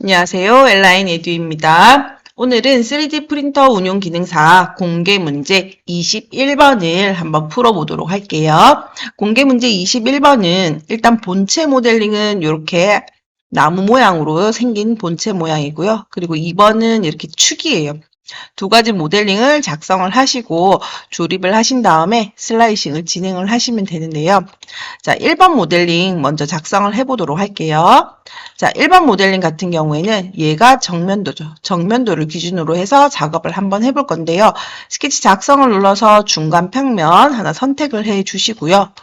안녕하세요. 엘라인 에듀입니다. 오늘은 3D 프린터 운용 기능사 공개 문제 21번을 한번 풀어보도록 할게요. 공개 문제 21번은 일단 본체 모델링은 이렇게 나무 모양으로 생긴 본체 모양이고요. 그리고 2번은 이렇게 축이에요. 두 가지 모델링을 작성을 하시고 조립을 하신 다음에 슬라이싱을 진행을 하시면 되는데요. 자, 1번 모델링 먼저 작성을 해보도록 할게요. 자, 1번 모델링 같은 경우에는 얘가 정면도죠. 정면도를 기준으로 해서 작업을 한번 해볼 건데요. 스케치 작성을 눌러서 중간 평면 하나 선택을 해 주시고요.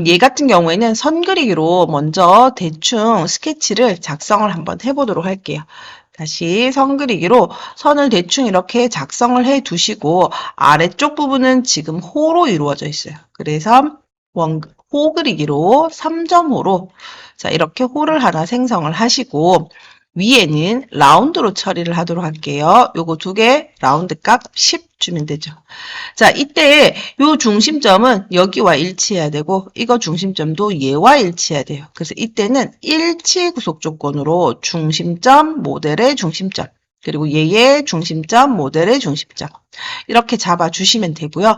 얘 같은 경우에는 선 그리기로 먼저 대충 스케치를 작성을 한번 해보도록 할게요. 다시 선 그리기로 선을 대충 이렇게 작성을 해 두시고 아래쪽 부분은 지금 호로 이루어져 있어요. 그래서 호 그리기로 3.5로 자 이렇게 호를 하나 생성을 하시고 위에는 라운드로 처리를 하도록 할게요. 요거 두 개 라운드 값 10 주면 되죠. 자, 이때 요 중심점은 여기와 일치해야 되고 이거 중심점도 얘와 일치해야 돼요. 그래서 이때는 일치 구속 조건으로 중심점, 모델의 중심점, 그리고 얘의 중심점, 모델의 중심점 이렇게 잡아주시면 되고요.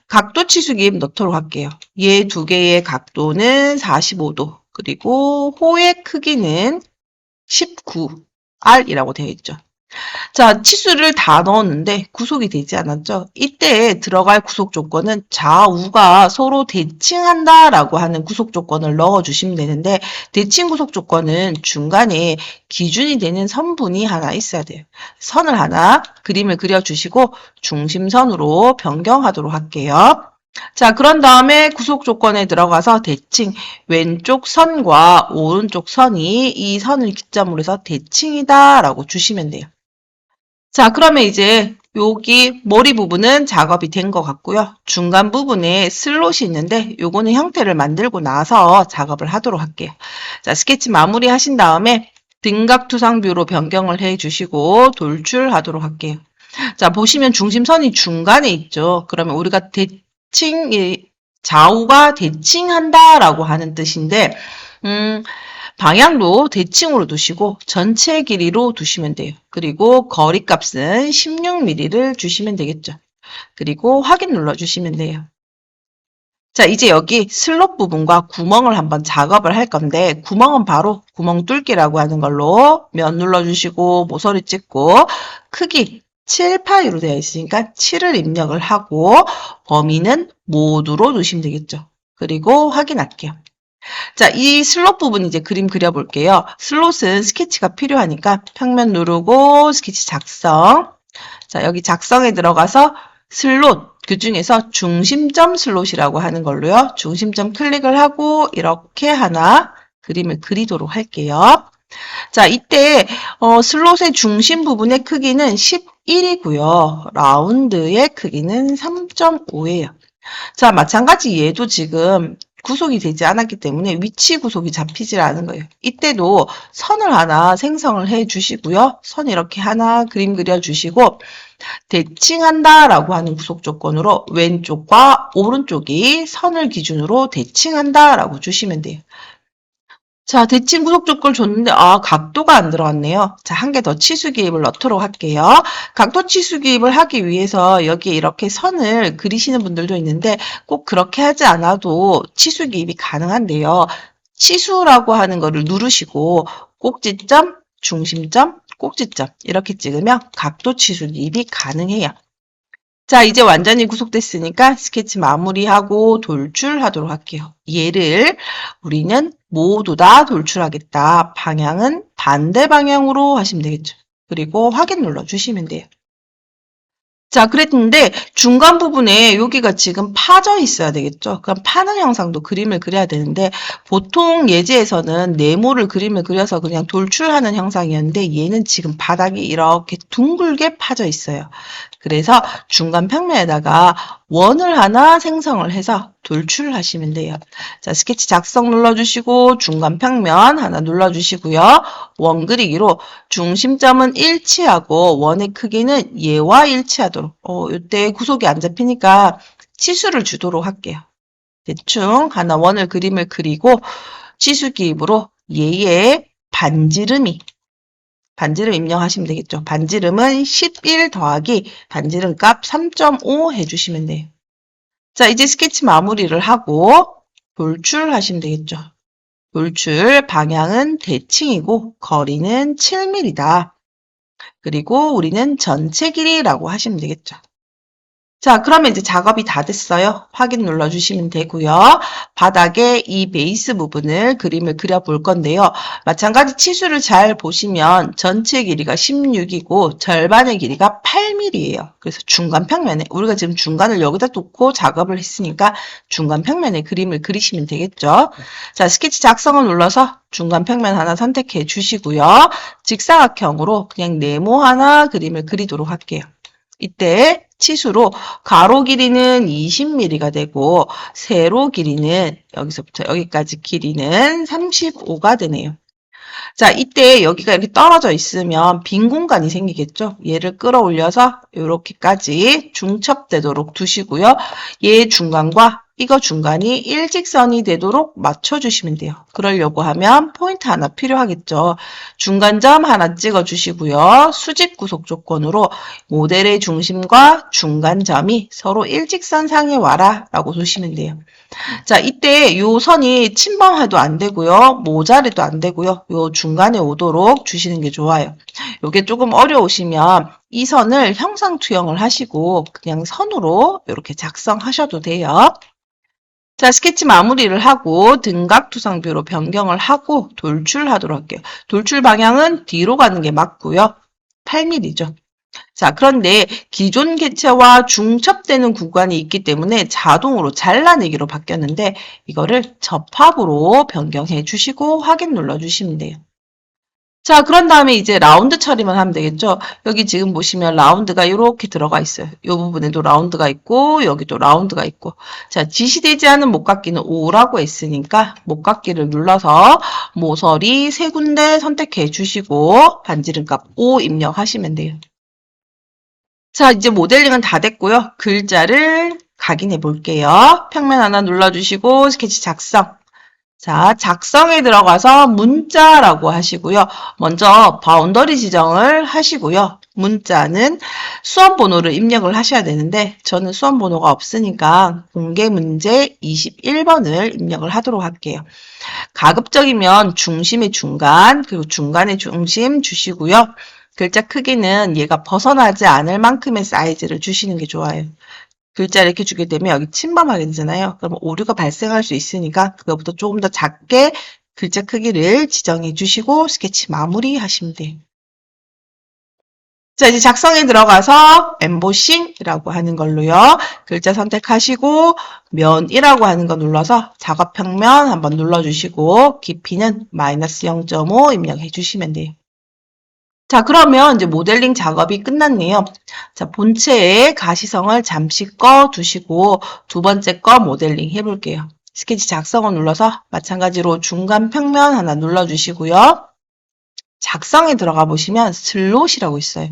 각도 치수기 넣도록 할게요. 얘 두 개의 각도는 45도, 그리고 호의 크기는 19R이라고 되어 있죠. 자, 치수를 다 넣었는데 구속이 되지 않았죠? 이때 들어갈 구속 조건은 좌우가 서로 대칭한다라고 하는 구속 조건을 넣어주시면 되는데 대칭 구속 조건은 중간에 기준이 되는 선분이 하나 있어야 돼요. 선을 하나 그림을 그려주시고 중심선으로 변경하도록 할게요. 자, 그런 다음에 구속 조건에 들어가서 대칭, 왼쪽 선과 오른쪽 선이 이 선을 기점으로 해서 대칭이다라고 주시면 돼요. 자, 그러면 이제 여기 머리 부분은 작업이 된 것 같고요. 중간 부분에 슬롯이 있는데 요거는 형태를 만들고 나서 작업을 하도록 할게요. 자, 스케치 마무리 하신 다음에 등각투상뷰로 변경을 해 주시고 돌출하도록 할게요. 자, 보시면 중심선이 중간에 있죠. 그러면 우리가 좌우가 대칭한다라고 하는 뜻인데, 방향도 대칭으로 두시고 전체 길이로 두시면 돼요. 그리고 거리값은 16mm를 주시면 되겠죠. 그리고 확인 눌러주시면 돼요. 자, 이제 여기 슬롯 부분과 구멍을 한번 작업을 할 건데 구멍은 바로 구멍 뚫기라고 하는 걸로 면 눌러주시고 모서리 찍고 크기 7파이로 되어 있으니까 7을 입력을 하고 범위는 모두로 두시면 되겠죠. 그리고 확인할게요. 자, 이 슬롯 부분 이제 그림 그려볼게요. 슬롯은 스케치가 필요하니까 평면 누르고 스케치 작성. 자, 여기 작성에 들어가서 슬롯, 그 중에서 중심점 슬롯이라고 하는 걸로요. 중심점 클릭을 하고 이렇게 하나 그림을 그리도록 할게요. 자, 이때 슬롯의 중심 부분의 크기는 11이고요. 라운드의 크기는 3.5예요. 자, 마찬가지 얘도 지금 구속이 되지 않았기 때문에 위치 구속이 잡히질 않은 거예요. 이때도 선을 하나 생성을 해 주시고요. 선 이렇게 하나 그림 그려 주시고 대칭한다라고 하는 구속 조건으로 왼쪽과 오른쪽이 선을 기준으로 대칭한다라고 주시면 돼요. 자, 대칭 구속 조건을 줬는데 각도가 안 들어갔네요. 자, 한 개 더 치수 기입을 넣도록 할게요. 각도 치수 기입을 하기 위해서 여기에 이렇게 선을 그리시는 분들도 있는데 꼭 그렇게 하지 않아도 치수 기입이 가능한데요. 치수라고 하는 거를 누르시고 꼭지점, 중심점, 꼭지점 이렇게 찍으면 각도 치수 기입이 가능해요. 자, 이제 완전히 구속됐으니까 스케치 마무리하고 돌출하도록 할게요. 얘를 우리는 모두 다 돌출하겠다. 방향은 반대 방향으로 하시면 되겠죠. 그리고 확인 눌러주시면 돼요. 자, 그랬는데 중간 부분에 여기가 지금 파져 있어야 되겠죠. 그럼 파는 형상도 그림을 그려야 되는데 보통 예제에서는 네모를 그림을 그려서 그냥 돌출하는 형상이었는데 얘는 지금 바닥이 이렇게 둥글게 파져 있어요. 그래서 중간 평면에다가 원을 하나 생성을 해서 돌출하시면 돼요. 자, 스케치 작성 눌러주시고 중간 평면 하나 눌러주시고요. 원 그리기로 중심점은 일치하고 원의 크기는 얘와 일치하도록 이때 구속이 안 잡히니까 치수를 주도록 할게요. 대충 하나 원을 그림을 그리고 치수 기입으로 얘의 반지름이 반지름 입력하시면 되겠죠. 반지름은 11 더하기 반지름 값 3.5 해주시면 돼요. 자, 이제 스케치 마무리를 하고 돌출하시면 되겠죠. 돌출 방향은 대칭이고 거리는 7mm다. 그리고 우리는 전체 길이라고 하시면 되겠죠. 자, 그러면 이제 작업이 다 됐어요. 확인 눌러주시면 되고요. 바닥에 이 베이스 부분을 그림을 그려볼 건데요. 마찬가지 치수를 잘 보시면 전체 길이가 16이고 절반의 길이가 8mm예요. 그래서 중간 평면에, 우리가 지금 중간을 여기다 놓고 작업을 했으니까 중간 평면에 그림을 그리시면 되겠죠. 자, 스케치 작성을 눌러서 중간 평면 하나 선택해 주시고요. 직사각형으로 그냥 네모 하나 그림을 그리도록 할게요. 이때 치수로 가로 길이는 20mm가 되고 세로 길이는 여기서부터 여기까지 길이는 35가 되네요. 자, 이때 여기가 이렇게 떨어져 있으면 빈 공간이 생기겠죠? 얘를 끌어올려서 이렇게까지 중첩되도록 두시고요. 얘 중간과 이거 중간이 일직선이 되도록 맞춰주시면 돼요. 그러려고 하면 포인트 하나 필요하겠죠. 중간점 하나 찍어주시고요. 수직 구속 조건으로 모델의 중심과 중간점이 서로 일직선상에 와라 라고 두시면 돼요. 자, 이때 요 선이 침범해도 안 되고요. 모자래도 안 되고요. 요 중간에 오도록 주시는 게 좋아요. 요게 조금 어려우시면 이 선을 형상 투영을 하시고 그냥 선으로 이렇게 작성하셔도 돼요. 자, 스케치 마무리를 하고 등각 투상뷰로 변경을 하고 돌출하도록 할게요. 돌출 방향은 뒤로 가는 게 맞고요. 8mm죠. 자, 그런데 기존 객체와 중첩되는 구간이 있기 때문에 자동으로 잘라내기로 바뀌었는데 이거를 접합으로 변경해 주시고 확인 눌러주시면 돼요. 자, 그런 다음에 이제 라운드 처리만 하면 되겠죠. 여기 지금 보시면 라운드가 이렇게 들어가 있어요. 이 부분에도 라운드가 있고 여기도 라운드가 있고. 자, 지시되지 않은 목깎이는 5라고 했으니까 목깎이를 눌러서 모서리 세 군데 선택해 주시고 반지름 값 5 입력하시면 돼요. 자, 이제 모델링은 다 됐고요. 글자를 각인해 볼게요. 평면 하나 눌러주시고 스케치 작성. 자, 작성에 들어가서 문자라고 하시고요. 먼저 바운더리 지정을 하시고요. 문자는 수험 번호를 입력을 하셔야 되는데 저는 수험 번호가 없으니까 공개 문제 21번을 입력을 하도록 할게요. 가급적이면 중심의 중간 그리고 중간의 중심 주시고요. 글자 크기는 얘가 벗어나지 않을 만큼의 사이즈를 주시는 게 좋아요. 글자를 이렇게 주게 되면 여기 침범하게 되잖아요. 그러면 오류가 발생할 수 있으니까 그거보다 조금 더 작게 글자 크기를 지정해 주시고 스케치 마무리 하시면 돼요. 자, 이제 작성에 들어가서 엠보싱이라고 하는 걸로요. 글자 선택하시고 면이라고 하는 거 눌러서 작업 평면 한번 눌러주시고 깊이는 마이너스 0.5 입력해 주시면 돼요. 자, 그러면 이제 모델링 작업이 끝났네요. 자, 본체의 가시성을 잠시 꺼 두시고 두 번째 거 모델링 해볼게요. 스케치 작성을 눌러서 마찬가지로 중간 평면 하나 눌러주시고요. 작성에 들어가 보시면 슬롯이라고 있어요.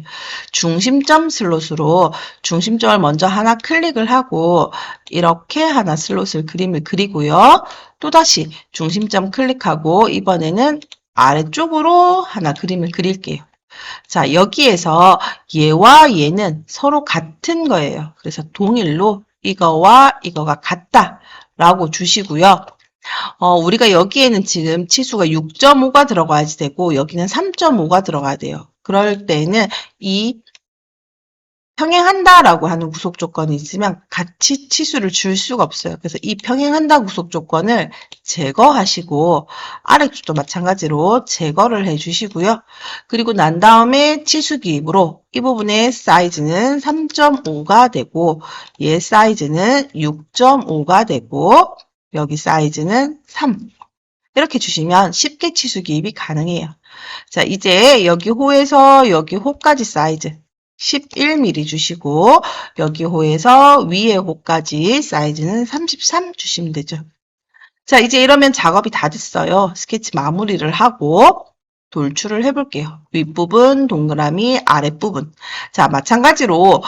중심점 슬롯으로 중심점을 먼저 하나 클릭을 하고 이렇게 하나 슬롯을 그림을 그리고요. 또다시 중심점 클릭하고 이번에는 아래쪽으로 하나 그림을 그릴게요. 자, 여기에서 얘와 얘는 서로 같은 거예요. 그래서 동일로 이거와 이거가 같다라고 주시고요. 우리가 여기에는 지금 치수가 6.5가 들어가야지 되고 여기는 3.5가 들어가야 돼요. 그럴 때는 이 평행한다라고 하는 구속 조건이 있으면 같이 치수를 줄 수가 없어요. 그래서 이 평행한다 구속 조건을 제거하시고 아래쪽도 마찬가지로 제거를 해주시고요. 그리고 난 다음에 치수 기입으로 이 부분의 사이즈는 3.5가 되고 얘 사이즈는 6.5가 되고 여기 사이즈는 3 이렇게 주시면 쉽게 치수 기입이 가능해요. 자, 이제 여기 호에서 여기 호까지 사이즈 11mm 주시고 여기 호에서 위에 호까지 사이즈는 33 주시면 되죠. 자, 이제 이러면 작업이 다 됐어요. 스케치 마무리를 하고 돌출을 해볼게요. 윗부분 동그라미, 아랫부분. 자, 마찬가지로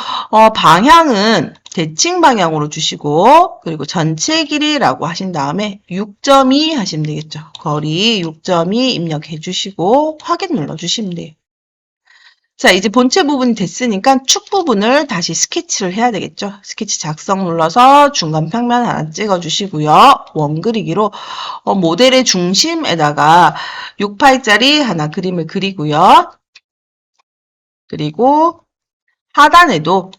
방향은 대칭 방향으로 주시고 그리고 전체 길이라고 하신 다음에 6.2 하시면 되겠죠. 거리 6.2 입력해 주시고 확인 눌러주시면 돼요. 자, 이제 본체 부분이 됐으니까 축 부분을 다시 스케치를 해야 되겠죠. 스케치 작성 눌러서 중간 평면 하나 찍어주시고요. 원 그리기로 모델의 중심에다가 6파이짜리 하나 그림을 그리고요. 그리고 하단에도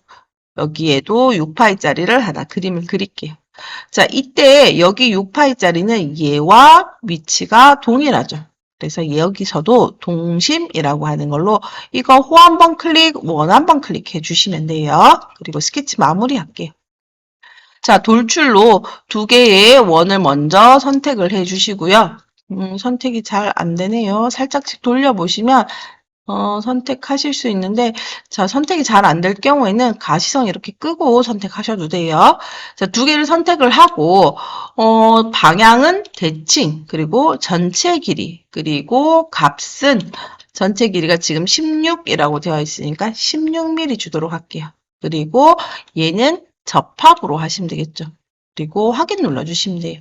여기에도 6파이짜리를 하나 그림을 그릴게요. 자, 이때 여기 6파이짜리는 얘와 위치가 동일하죠. 그래서 여기서도 동심이라고 하는 걸로 이거 호 한 번 클릭, 원 한 번 클릭해 주시면 돼요. 그리고 스케치 마무리 할게요. 자, 돌출로 두 개의 원을 먼저 선택을 해 주시고요. 선택이 잘 안 되네요. 살짝씩 돌려보시면 선택하실 수 있는데, 자, 선택이 잘 안 될 경우에는 가시성 이렇게 끄고 선택하셔도 돼요. 자, 두 개를 선택을 하고, 방향은 대칭, 그리고 전체 길이, 그리고 값은 전체 길이가 지금 16이라고 되어 있으니까 16mm 주도록 할게요. 그리고 얘는 접합으로 하시면 되겠죠. 그리고 확인 눌러주시면 돼요.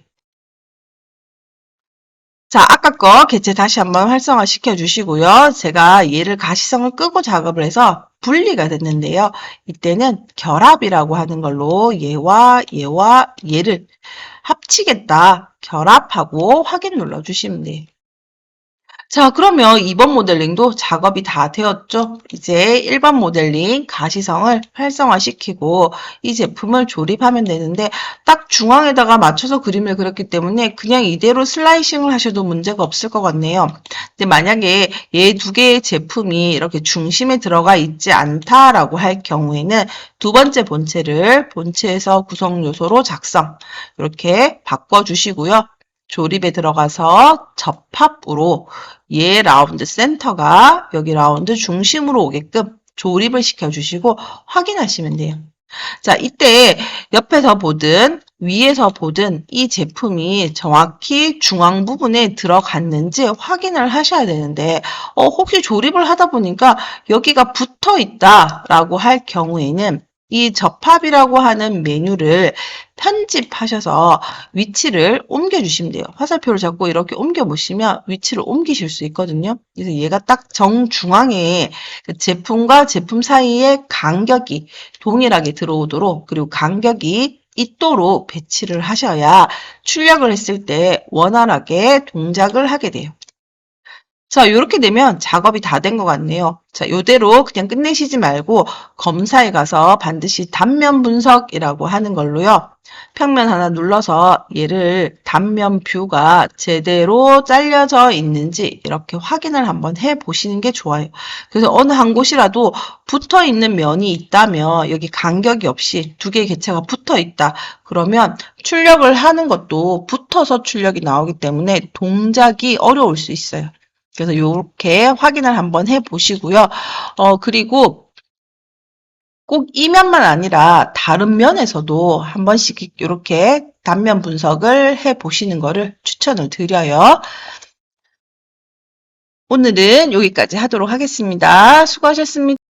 자, 아까 거 개체 다시 한번 활성화 시켜주시고요. 제가 얘를 가시성을 끄고 작업을 해서 분리가 됐는데요. 이때는 결합이라고 하는 걸로 얘와 얘를 합치겠다. 결합하고 확인 눌러주시면 돼요. 자, 그러면 2번 모델링도 작업이 다 되었죠? 이제 1번 모델링 가시성을 활성화시키고 이 제품을 조립하면 되는데 딱 중앙에다가 맞춰서 그림을 그렸기 때문에 그냥 이대로 슬라이싱을 하셔도 문제가 없을 것 같네요. 근데 만약에 얘 두 개의 제품이 이렇게 중심에 들어가 있지 않다라고 할 경우에는 두 번째 본체를 본체에서 구성 요소로 작성 이렇게 바꿔주시고요. 조립에 들어가서 접합으로 얘 라운드 센터가 여기 라운드 중심으로 오게끔 조립을 시켜주시고 확인하시면 돼요. 자, 이때 옆에서 보든 위에서 보든 이 제품이 정확히 중앙 부분에 들어갔는지 확인을 하셔야 되는데 혹시 조립을 하다 보니까 여기가 붙어 있다라고 할 경우에는 이 접합이라고 하는 메뉴를 편집하셔서 위치를 옮겨주시면 돼요. 화살표를 잡고 이렇게 옮겨보시면 위치를 옮기실 수 있거든요. 그래서 얘가 딱 정중앙에 제품과 제품 사이에 간격이 동일하게 들어오도록 그리고 간격이 있도록 배치를 하셔야 출력을 했을 때 원활하게 동작을 하게 돼요. 자, 이렇게 되면 작업이 다 된 것 같네요. 자, 이대로 그냥 끝내시지 말고 검사에 가서 반드시 단면 분석이라고 하는 걸로요. 평면 하나 눌러서 얘를 단면 뷰가 제대로 잘려져 있는지 이렇게 확인을 한번 해 보시는 게 좋아요. 그래서 어느 한 곳이라도 붙어 있는 면이 있다면 여기 간격이 없이 두 개의 개체가 붙어 있다. 그러면 출력을 하는 것도 붙어서 출력이 나오기 때문에 동작이 어려울 수 있어요. 그래서 이렇게 확인을 한번 해 보시고요. 그리고 꼭 이 면만 아니라 다른 면에서도 한 번씩 이렇게 단면 분석을 해 보시는 거를 추천을 드려요. 오늘은 여기까지 하도록 하겠습니다. 수고하셨습니다.